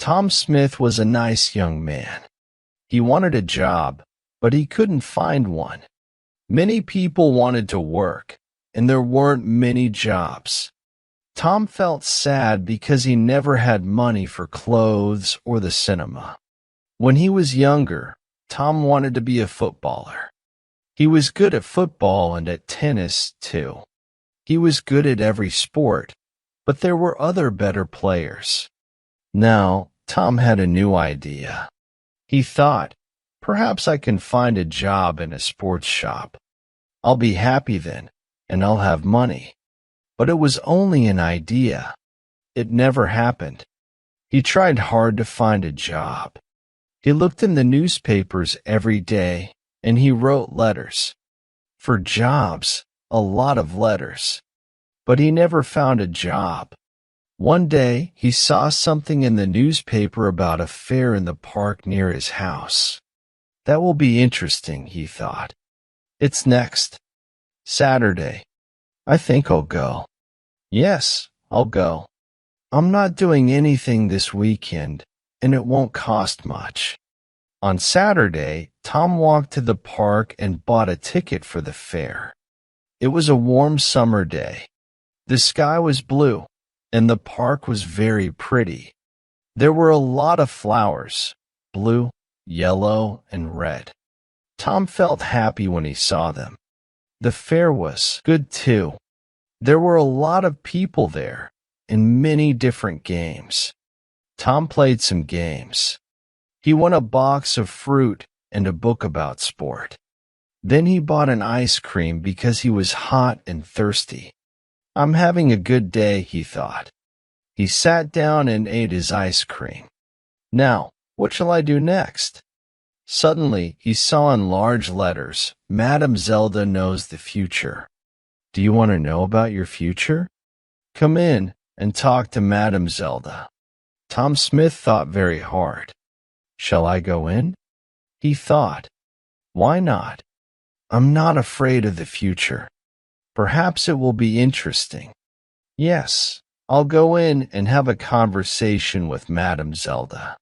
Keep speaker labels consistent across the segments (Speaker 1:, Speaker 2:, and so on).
Speaker 1: Tom Smith was a nice young man. He wanted a job, but he couldn't find one. Many people wanted to work, and there weren't many jobs. Tom felt sad because he never had money for clothes or the cinema. When he was younger, Tom wanted to be a footballer. He was good at football and at tennis, too. He was good at every sport, but there were other better players. Now, Tom had a new idea. He thought, perhaps I can find a job in a sports shop. I'll be happy then, and I'll have money. But it was only an idea. It never happened. He tried hard to find a job. He looked in the newspapers every day, and he wrote letters. For jobs, a lot of letters. But he never found a job. One day, he saw something in the newspaper about a fair in the park near his house. That will be interesting, he thought. It's next Saturday. I think I'll go. Yes, I'll go. I'm not doing anything this weekend, and it won't cost much. On Saturday, Tom walked to the park and bought a ticket for the fair. It was a warm summer day. The sky was blue, and the park was very pretty. There were a lot of flowers, blue, yellow, and red. Tom felt happy when he saw them. The fair was good too. There were a lot of people there, and many different games. Tom played some games. He won a box of fruit and a book about sport. Then he bought an ice cream because he was hot and thirsty. I'm having a good day, he thought. He sat down and ate his ice cream. Now, what shall I do next? Suddenly, he saw in large letters, Madame Zelda knows the future. Do you want to know about your future? Come in and talk to Madame Zelda. Tom Smith thought very hard. Shall I go in? He thought. Why not? I'm not afraid of the future. Perhaps it will be interesting. Yes, I'll go in and have a conversation with Madame Zelda.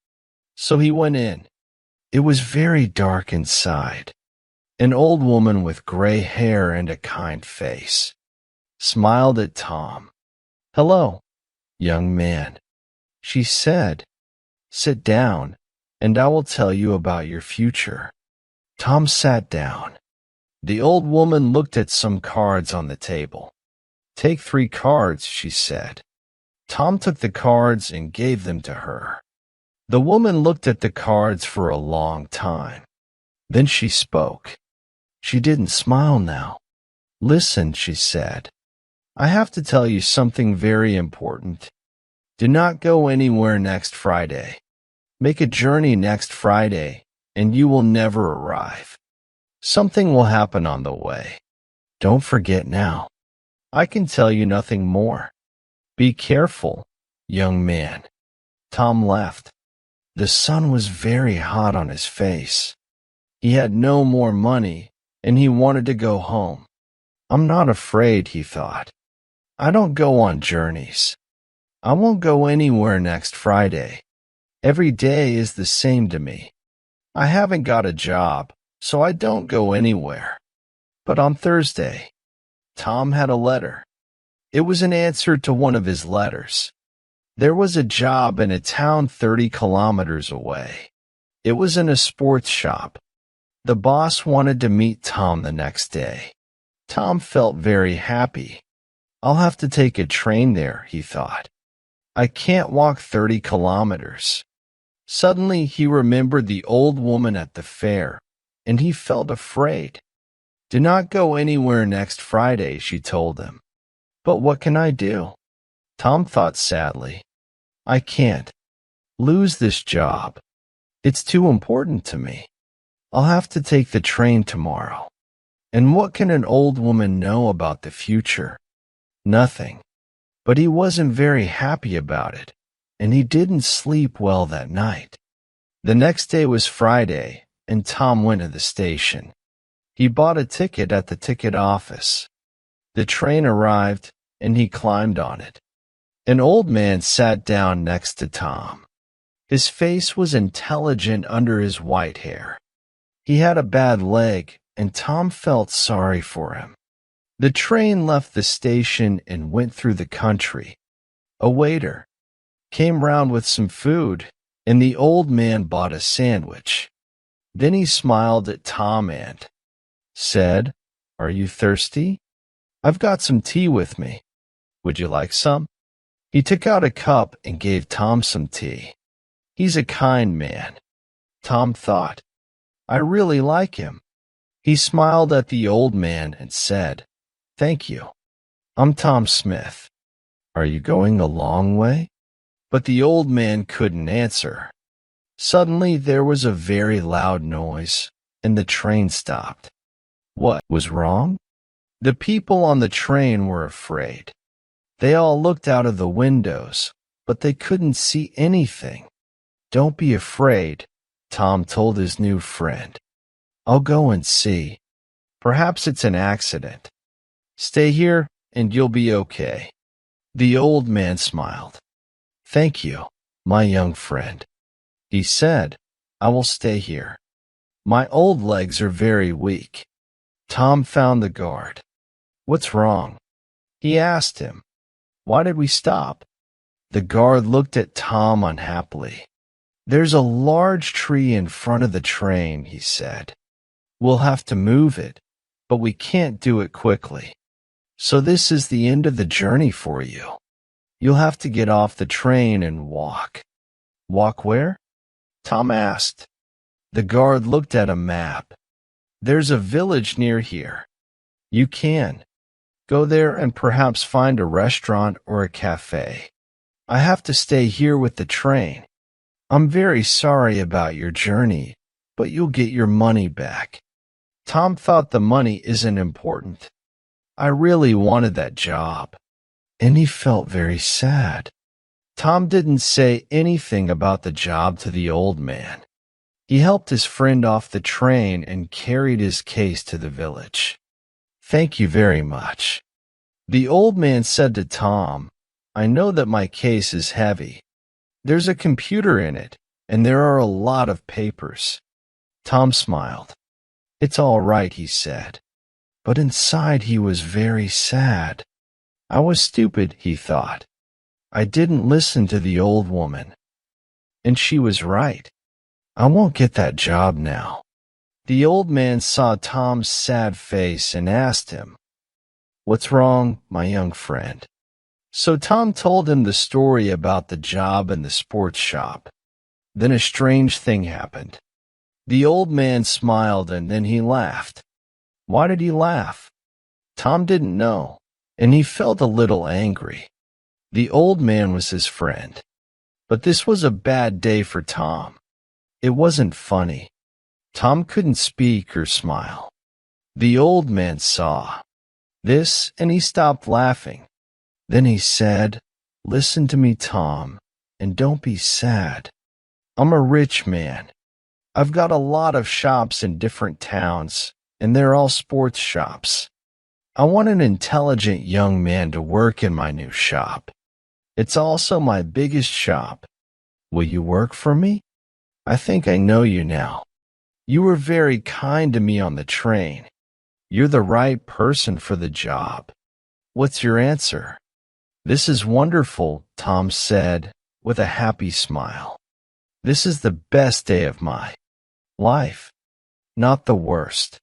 Speaker 1: So he went in. It was very dark inside. An old woman with gray hair and a kind face smiled at Tom. Hello, young man, she said. Sit down, and I will tell you about your future. Tom sat down. The old woman looked at some cards on the table. Take 3 cards, she said. Tom took the cards and gave them to her. The woman looked at the cards for a long time. Then she spoke. She didn't smile now. Listen, she said. I have to tell you something very important. Do not go anywhere next Friday. Make a journey next Friday, and you will never arrive. Something will happen on the way. Don't forget now. I can tell you nothing more. Be careful, young man. Tom left. The sun was very hot on his face. He had no more money, and he wanted to go home. I'm not afraid, he thought. I don't go on journeys. I won't go anywhere next Friday. Every day is the same to me. I haven't got a job, so I don't go anywhere. But on Thursday, Tom had a letter. It was an answer to one of his letters. There was a job in a town 30 kilometers away. It was in a sports shop. The boss wanted to meet Tom the next day. Tom felt very happy. I'll have to take a train there, he thought. I can't walk 30 kilometers. Suddenly he remembered the old woman at the fair, and he felt afraid. Do not go anywhere next Friday, she told him. But what can I do? Tom thought sadly. I can't lose this job. It's too important to me. I'll have to take the train tomorrow. And what can an old woman know about the future? Nothing. But he wasn't very happy about it, and he didn't sleep well that night. The next day was Friday, and Tom went to the station. He bought a ticket at the ticket office. The train arrived, and he climbed on it. An old man sat down next to Tom. His face was intelligent under his white hair. He had a bad leg, and Tom felt sorry for him. The train left the station and went through the country. A waiter came round with some food, and the old man bought a sandwich. Then he smiled at Tom and said, "Are you thirsty? I've got some tea with me. Would you like some?" He took out a cup and gave Tom some tea. He's a kind man, Tom thought. I really like him. He smiled at the old man and said, "Thank you. I'm Tom Smith. Are you going a long way?" But the old man couldn't answer. Suddenly there was a very loud noise, and the train stopped. What was wrong? The people on the train were afraid. They all looked out of the windows, but they couldn't see anything. "Don't be afraid," Tom told his new friend. "I'll go and see. Perhaps it's an accident. Stay here and you'll be okay." The old man smiled. "Thank you, my young friend," he said. "I will stay here. My old legs are very weak." Tom found the guard. "What's wrong?" he asked him. "Why did we stop?" The guard looked at Tom unhappily. "There's a large tree in front of the train," he said. "We'll have to move it, but we can't do it quickly. So this is the end of the journey for you. You'll have to get off the train and walk." "Walk where?" Tom asked. The guard looked at a map. "There's a village near here. You can go there and perhaps find a restaurant or a cafe. I have to stay here with the train. I'm very sorry about your journey, but you'll get your money back." Tom thought the money isn't important. I really wanted that job. And he felt very sad. Tom didn't say anything about the job to the old man. He helped his friend off the train and carried his case to the village. "Thank you very much." The old man said to Tom, "I know that my case is heavy. There's a computer in it, and there are a lot of papers." Tom smiled. "It's all right," he said. But inside he was very sad. I was stupid, he thought. I didn't listen to the old woman. And she was right. I won't get that job now. The old man saw Tom's sad face and asked him, "What's wrong, my young friend?" So Tom told him the story about the job in the sports shop. Then a strange thing happened. The old man smiled and then he laughed. Why did he laugh? Tom didn't know, and he felt a little angry. The old man was his friend. But this was a bad day for Tom. It wasn't funny. Tom couldn't speak or smile. The old man saw this, and he stopped laughing. Then he said, "Listen to me, Tom, and don't be sad. I'm a rich man. I've got a lot of shops in different towns, and they're all sports shops. I want an intelligent young man to work in my new shop. It's also my biggest shop. Will you work for me? I think I know you now. You were very kind to me on the train. You're the right person for the job. What's your answer?" "This is wonderful," Tom said with a happy smile. "This is the best day of my life, not the worst."